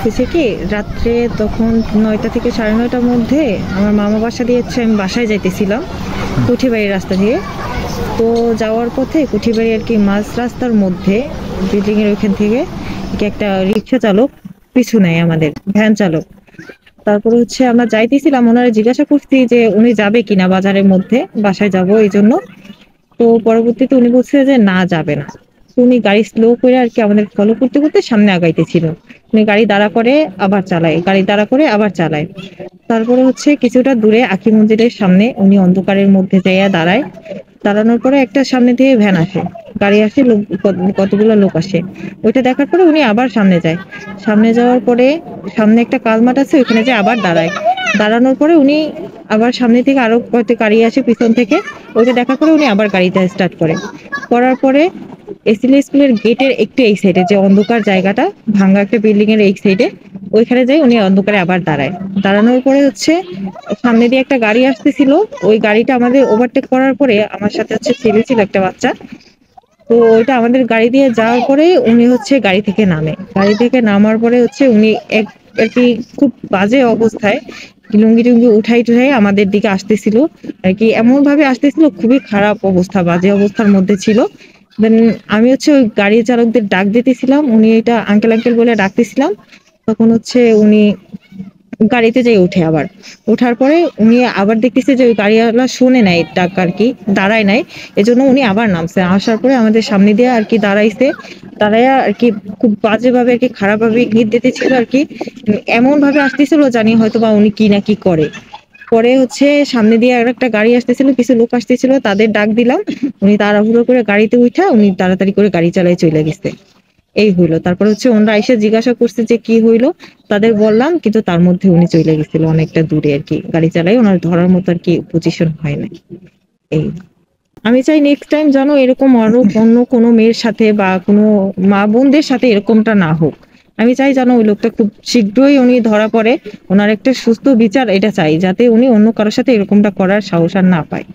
হয়েছে কি, রাত্রে তখন 9টা থেকে 9:30টার মধ্যে আমার মামা বাসা দিয়ে হচ্ছে আমি বাসায় যাইতেছিলাম কুঠিবাড়ির রাস্তা দিয়ে। তো যাওয়ার পথে কুঠিবাড়ি আর কি মাঝ রাস্তার মধ্যে বিল্ডিং এর ওইখান থেকে কি একটা রিক্সা চালক পিছু নেয়, আমাদের ভ্যান চালক। তারপরে হচ্ছে আমরা যাইতেছিলাম, ওনারা জিজ্ঞাসা করছি যে উনি যাবে কিনা বাজারের মধ্যে, বাসায় যাব এই জন্য। তো পরবর্তীতে উনি বলছে যে না, যাবে না। তো উনি গাড়ি স্লো করে আর কি আমাদের ফলো করতে করতে সামনে আগাইতেছিল। উনি গাড়ি দাঁড়া করে আবার চালায়, গাড়ি দাঁড়া করে আবার চালায়। তারপরে হচ্ছে কিছুটা দূরে আখি মন্দিরের সামনে উনি অন্ধকারের মধ্যে যাইয়া দাঁড়ায়। দাঁড়ানোর পরে একটা সামনে দিয়ে ভ্যান আসে, গাড়ি আসে, লোক কতগুলো লোক আসে। ওইটা দেখার পরে উনি আবার সামনে যায়। সামনে যাওয়ার পরে সামনে একটা কালমাট আছে, ওইখানে যে আবার দাঁড়ায়। দাঁড়ানোর পরে উনি আবার সামনে থেকে আরো কয়েকটা গাড়ি আসে পিছন থেকে। ওইটা দেখার পরে উনি আবার গাড়িটা স্টার্ট করে। করার পরে এসিলি স্কুলের গেটের একটু এই সাইডে যে অন্ধকার জায়গাটা, ভাঙা একটা বিল্ডিং এর এই সাইডে, ওইখানে যাই উনি অন্ধকারে আবার দাঁড়ায়। দাঁড়ানোর পরে হচ্ছে সামনে দিয়ে একটা গাড়ি আসতেছিল, ওই গাড়িটা আমাদের ওভারটেক করার পরে আমার সাথে হচ্ছে ছেলে ছিল একটা বাচ্চা। তো ওইটা আমাদের গাড়ি দিয়ে যাওয়ার পরে উনি হচ্ছে গাড়ি থেকে নামে। গাড়ি থেকে নামার পরে হচ্ছে উনি এক আর কি খুব বাজে অবস্থায় লুঙ্গি টুঙ্গি উঠাই টুঠাই আমাদের দিকে আসতেছিল আর কি, এমন ভাবে আসতেছিল খুবই খারাপ অবস্থা, বাজে অবস্থার মধ্যে ছিল। দেন আমি হচ্ছে ওই গাড়ি চালকদের ডাক দিতেছিলাম, উনি এটা আঙ্কেল আঙ্কেল বলে ডাকতেছিলাম। তখন হচ্ছে উনি গাড়িতে যাই উঠে আবার। ওঠার পরে উনি আবার দেখতেছে যে ওই গাড়িওয়ালা শুনে নাই ডাক আর কি, দাঁড়ায় নাই। এজন্য উনি আবার নামছে, আসার পরে আমাদের সামনে দিয়ে আর কি দাঁড়াইছে। দাঁড়াইয়া আর কি খুব বাজে ভাবে আর কি, খারাপ ভাবে ইঙ্গিত দিতেছিল আর কি। এমন ভাবে আসতেছিল জানি হয়তো বা উনি কি না কি করে। পরে হচ্ছে সামনে দিয়ে আর একটা গাড়ি আসতেছিল, কিছু লোক আসতেছিল, তাদের ডাক দিলাম। উনি তাড়াহুড়ো করে গাড়িতে উঠা উনি তাড়াতাড়ি করে গাড়ি চালায় চলে গেছে। এই হইলো। তারপর হচ্ছে ওনারা এসে জিজ্ঞাসা করছে যে কি হইলো, তাদের বললাম, কিন্তু তার মধ্যে উনি চলে গেছিল অনেকটা দূরে আর কি, গাড়ি চালাই ওনার ধরার মতো আর কি পজিশন হয় না। এই, আমি চাই নেক্সট টাইম যেন এরকম আরো অন্য কোনো মেয়ের সাথে বা কোনো মা বোনদের সাথে এরকমটা না হোক। আমি চাই যেন ওই লোকটা খুব শীঘ্রই উনি ধরা পড়ে, ওনার একটা সুস্থ বিচার এটা চাই, যাতে উনি অন্য কারোর সাথে এরকমটা করার সাহস আর না পায়।